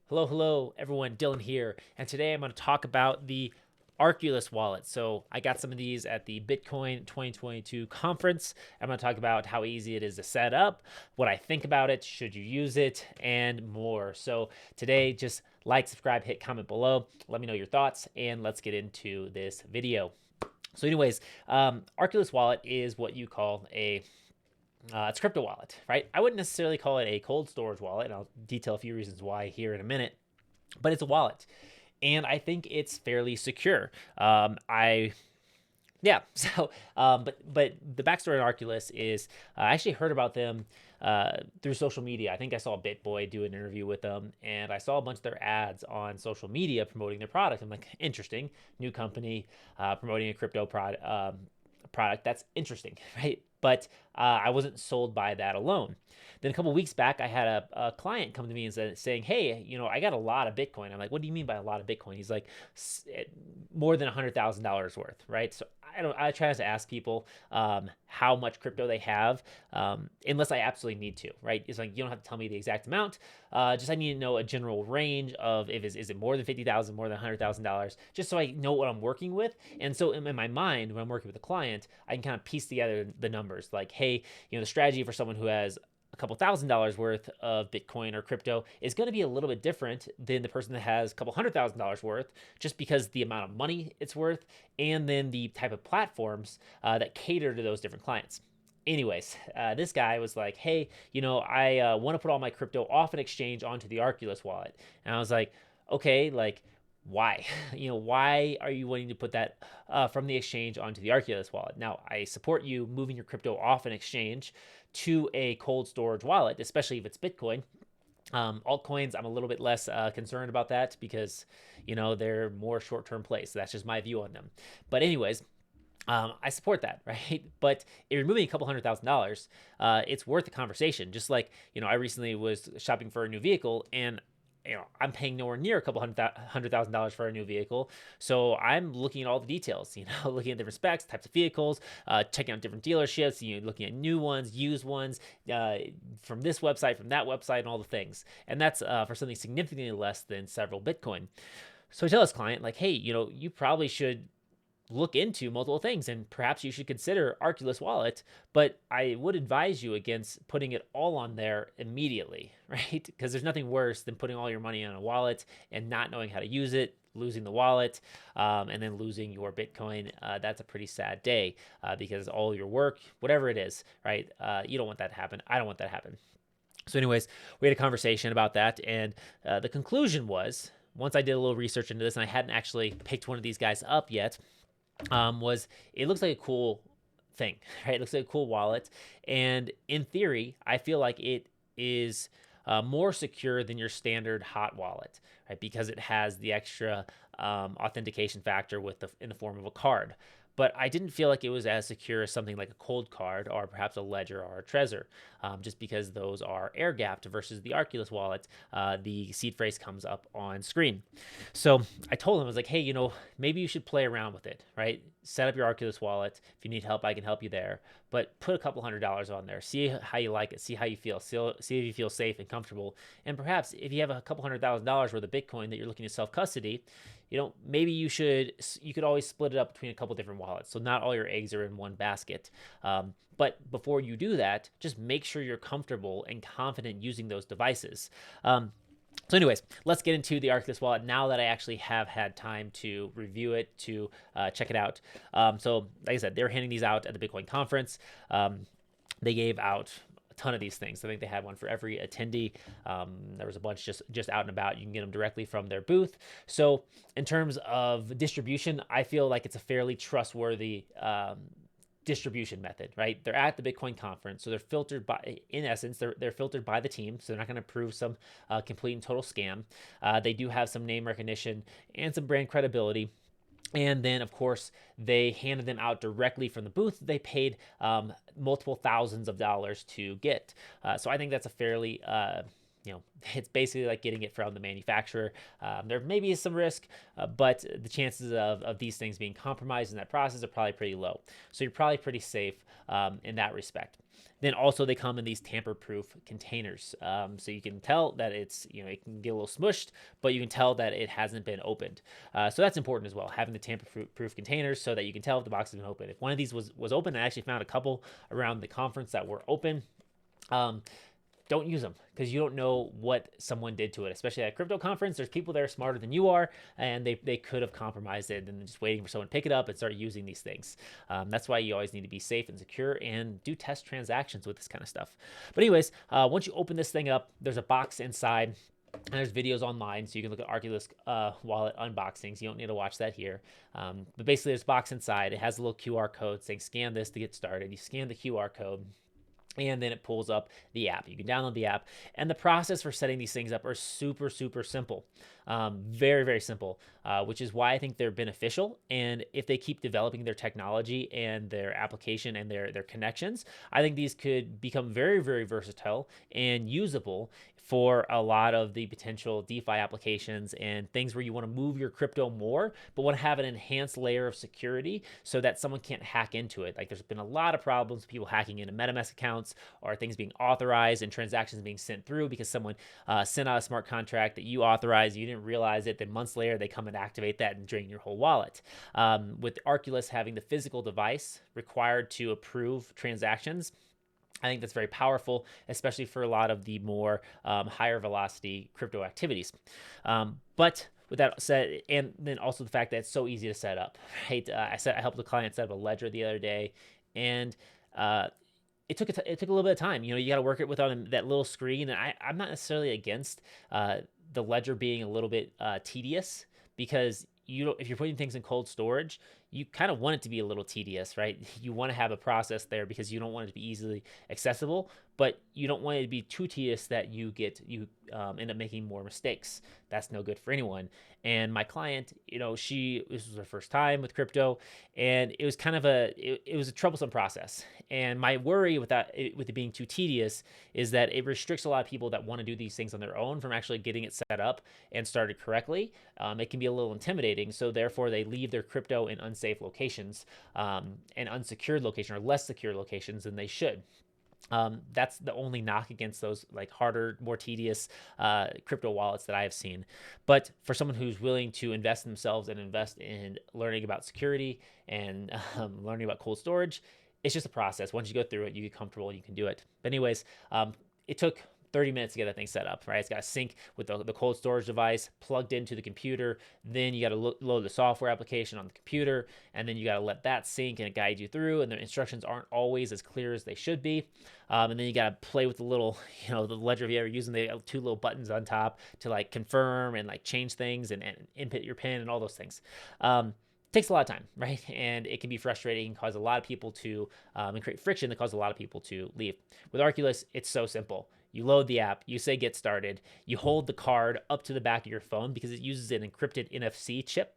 Hello, everyone. Dylan here, and today I'm going to talk about the Arculus Wallet. So I got some of these at the Bitcoin 2022 conference. I'm going to talk about how easy it is to set up, what I think about it, should you use it, and more. So today, just like, subscribe, hit comment below. Let me know your thoughts, and let's get into this video. So anyways, Arculus Wallet is what you call it's a crypto wallet, right? I wouldn't necessarily call it a cold storage wallet, and I'll detail a few reasons why here in a minute, but it's a wallet. And I think it's fairly secure. Yeah, but the backstory on Arculus is I actually heard about them through social media. I think I saw BitBoy do an interview with them, and I saw a bunch of their ads on social media promoting their product. I'm like, interesting, new company promoting a crypto product. That's interesting, right? But I wasn't sold by that alone. Then a couple weeks back, I had a client come to me and saying, "Hey, I got a lot of Bitcoin." I'm like, "What do you mean by a lot of Bitcoin?" He's like, "More than $100,000 worth," right? So I try to ask people how much crypto they have, unless I absolutely need to, right? It's like you don't have to tell me the exact amount. Just I need to know a general range of is it more than 50,000, more than $100,000, just so I know what I'm working with. And so in my mind, when I'm working with a client, I can kind of piece together the numbers. Like, hey, the strategy for someone who has a couple $1,000s worth of Bitcoin or crypto is going to be a little bit different than the person that has a couple $100,000 worth, just because the amount of money it's worth and then the type of platforms that cater to those different clients. Anyways, this guy was like, "Hey, I want to put all my crypto off an exchange onto the Arculus wallet," and I was like, "Okay, like." Why? Why are you wanting to put that from the exchange onto the Arculus wallet? Now, I support you moving your crypto off an exchange to a cold storage wallet, especially if it's Bitcoin. Altcoins, I'm a little bit less concerned about that because, they're more short-term plays. So that's just my view on them. But anyways, I support that, right? But if you're moving a couple $100,000, it's worth the conversation. Just like, I recently was shopping for a new vehicle, and I'm paying nowhere near a couple $100,000 for a new vehicle. So I'm looking at all the details, looking at different specs, types of vehicles, checking out different dealerships, looking at new ones, used ones, from this website, from that website, and all the things. And that's for something significantly less than several Bitcoin. So I tell this client, like, hey, you probably should look into multiple things, and perhaps you should consider Arculus Wallet, but I would advise you against putting it all on there immediately, right? Because there's nothing worse than putting all your money on a wallet and not knowing how to use it, losing the wallet, and then losing your Bitcoin. That's a pretty sad day because all your work, whatever it is, right? You don't want that to happen. I don't want that to happen. So anyways, we had a conversation about that, and the conclusion was, once I did a little research into this, and I hadn't actually picked one of these guys up yet, was it looks like a cool thing, right? It looks like a cool wallet. And in theory, I feel like it is more secure than your standard hot wallet, right? Because it has the extra authentication factor in the form of a card. But I didn't feel like it was as secure as something like a cold card or perhaps a ledger or a trezor, just because those are air gapped versus the Arculus wallet. The seed phrase comes up on screen. So I told him, I was like, hey, maybe you should play around with it, right? Set up your Arculus wallet. If you need help, I can help you there. But put a couple $100s on there. See how you like it. See how you feel. See if you feel safe and comfortable. And perhaps if you have a couple $100,000 worth of Bitcoin that you're looking to self-custody, maybe you could always split it up between a couple different wallets. So not all your eggs are in one basket. But before you do that, just make sure you're comfortable and confident using those devices. So anyways, let's get into the Arculus wallet now that I actually have had time to review it, to check it out. So like I said, they're handing these out at the Bitcoin conference. They gave out a ton of these things. I think they had one for every attendee. There was a bunch just out and about. You can get them directly from their booth. So in terms of distribution, I feel like it's a fairly trustworthy distribution method, right? They're at the Bitcoin conference, so they're filtered in essence, they're filtered by the team, so they're not going to prove some complete and total scam. They do have some name recognition and some brand credibility. And then, of course, they handed them out directly from the booth. They paid multiple thousands of dollars to get. So I think that's a fairly it's basically like getting it from the manufacturer. There may be some risk, but the chances of these things being compromised in that process are probably pretty low. So you're probably pretty safe in that respect. Then also they come in these tamper-proof containers, so you can tell that it's it can get a little smushed, but you can tell that it hasn't been opened. So that's important as well, having the tamper-proof containers so that you can tell if the box has been opened. If one of these was open, I actually found a couple around the conference that were open. Don't use them because you don't know what someone did to it, especially at a crypto conference. There's people there smarter than you are, and they could have compromised it and just waiting for someone to pick it up and start using these things. That's why you always need to be safe and secure and do test transactions with this kind of stuff. But anyways, once you open this thing up, there's a box inside. And there's videos online, so you can look at Arculus Wallet unboxings. You don't need to watch that here. But basically, there's a box inside. It has a little QR code saying scan this to get started. You scan the QR code, and then it pulls up the app. You can download the app, and the process for setting these things up are super, super simple. Very, very simple, which is why I think they're beneficial. And if they keep developing their technology and their application and their connections, I think these could become very, very versatile and usable for a lot of the potential DeFi applications and things where you want to move your crypto more, but want to have an enhanced layer of security so that someone can't hack into it. Like there's been a lot of problems, people hacking into MetaMask accounts or things being authorized and transactions being sent through because someone sent out a smart contract that you authorized, you didn't realize it, then months later they come and activate that and drain your whole wallet. With Arculus having the physical device required to approve transactions, I think that's very powerful, especially for a lot of the more higher velocity crypto activities. But with that said, and then also the fact that it's so easy to set up, right? I helped a client set up a ledger the other day, and it took a little bit of time. You got to work it with on that little screen, and I'm not necessarily against the ledger being a little bit tedious because if you're putting things in cold storage, you kind of want it to be a little tedious, right? You want to have a process there because you don't want it to be easily accessible, but you don't want it to be too tedious that you end up making more mistakes. That's no good for anyone. And my client, this was her first time with crypto, and it was kind of it was a troublesome process. And my worry with it being too tedious is that it restricts a lot of people that want to do these things on their own from actually getting it set up and started correctly. It can be a little intimidating, so therefore they leave their crypto in unsafe locations and unsecured locations or less secure locations than they should. That's the only knock against those like harder, more tedious crypto wallets that I have seen. But for someone who's willing to invest in themselves and invest in learning about security and learning about cold storage, it's just a process. Once you go through it, you get comfortable and you can do it. But anyways, it took 30 minutes to get that thing set up, right? It's got to sync with the cold storage device plugged into the computer. Then you got to load the software application on the computer, and then you got to let that sync and it guide you through. And the instructions aren't always as clear as they should be. And then you got to play with the little, the ledger. If you're ever using the two little buttons on top to like confirm and like change things and input your PIN and all those things. Takes a lot of time, right? And it can be frustrating, cause a lot of people to, and create friction that causes a lot of people to leave. With Arculus, it's so simple. You load the app, you say get started, you hold the card up to the back of your phone because it uses an encrypted NFC chip.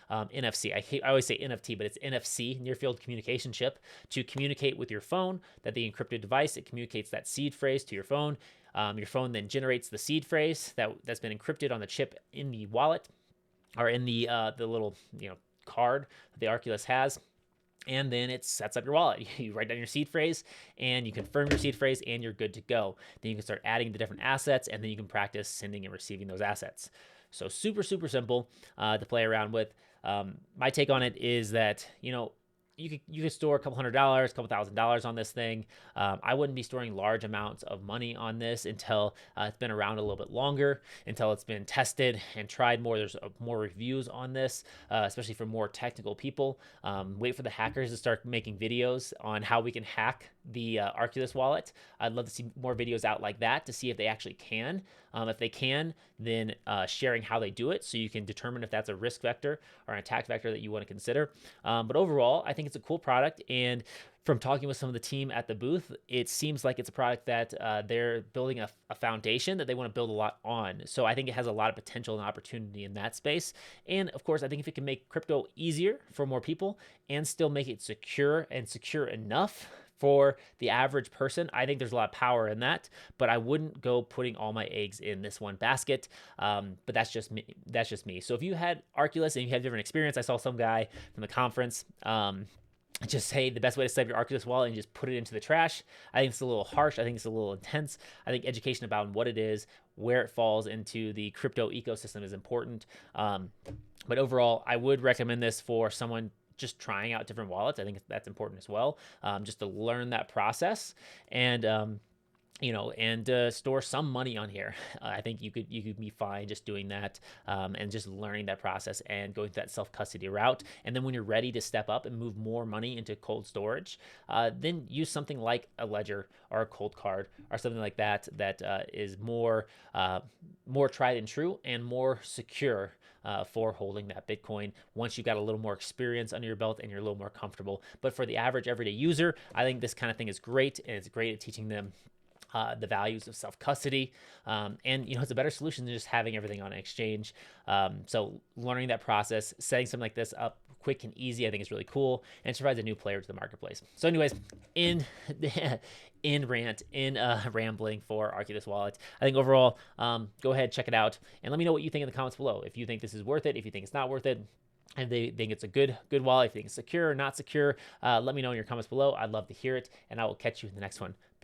NFC, I always say NFT, but it's NFC, near field communication chip, to communicate with your phone. That the encrypted device, it communicates that seed phrase to your phone. Your phone then generates the seed phrase that's been encrypted on the chip in the wallet or in the little card that the Arculus has. And then it sets up your wallet. You write down your seed phrase and you confirm your seed phrase and you're good to go. Then you can start adding the different assets and then you can practice sending and receiving those assets. So super, super simple to play around with. My take on it is that, you could store a couple $100, couple $1,000 on this thing. I wouldn't be storing large amounts of money on this until it's been around a little bit longer, until it's been tested and tried more. There's more reviews on this, especially for more technical people. Wait for the hackers to start making videos on how we can hack the Arculus wallet. I'd love to see more videos out like that to see if they actually can. If they can, then sharing how they do it so you can determine if that's a risk vector or an attack vector that you want to consider. But overall, I think it's a cool product. And from talking with some of the team at the booth, it seems like it's a product that they're building a foundation that they want to build a lot on. So I think it has a lot of potential and opportunity in that space. And of course, I think if it can make crypto easier for more people and still make it secure and secure enough For the average person, I think there's a lot of power in that, but I wouldn't go putting all my eggs in this one basket. But that's just me. That's just me. So if you had Arculus and you had different experience, I saw some guy from the conference. Just say the best way to set up your Arculus wallet and just put it into the trash. I think it's a little harsh. I think it's a little intense. I think education about what it is, where it falls into the crypto ecosystem is important. But overall, I would recommend this for someone just trying out different wallets. I think that's important as well, just to learn that process and store some money on here. I think you could be fine just doing that, and just learning that process and going through that self-custody route. And then when you're ready to step up and move more money into cold storage, then use something like a ledger or a cold card or something like that is more tried and true and more secure for holding that Bitcoin once you've got a little more experience under your belt and you're a little more comfortable. But for the average everyday user, I think this kind of thing is great, and it's great at teaching them the values of self-custody. And, it's a better solution than just having everything on an exchange. So learning that process, setting something like this up quick and easy, I think is really cool, and it provides a new player to the marketplace. So anyways, in rambling for Arculus Wallet, I think overall, go ahead, check it out, and let me know what you think in the comments below. If you think this is worth it, if you think it's not worth it, and they think it's a good wallet, if you think it's secure or not secure, let me know in your comments below. I'd love to hear it, and I will catch you in the next one. Peace.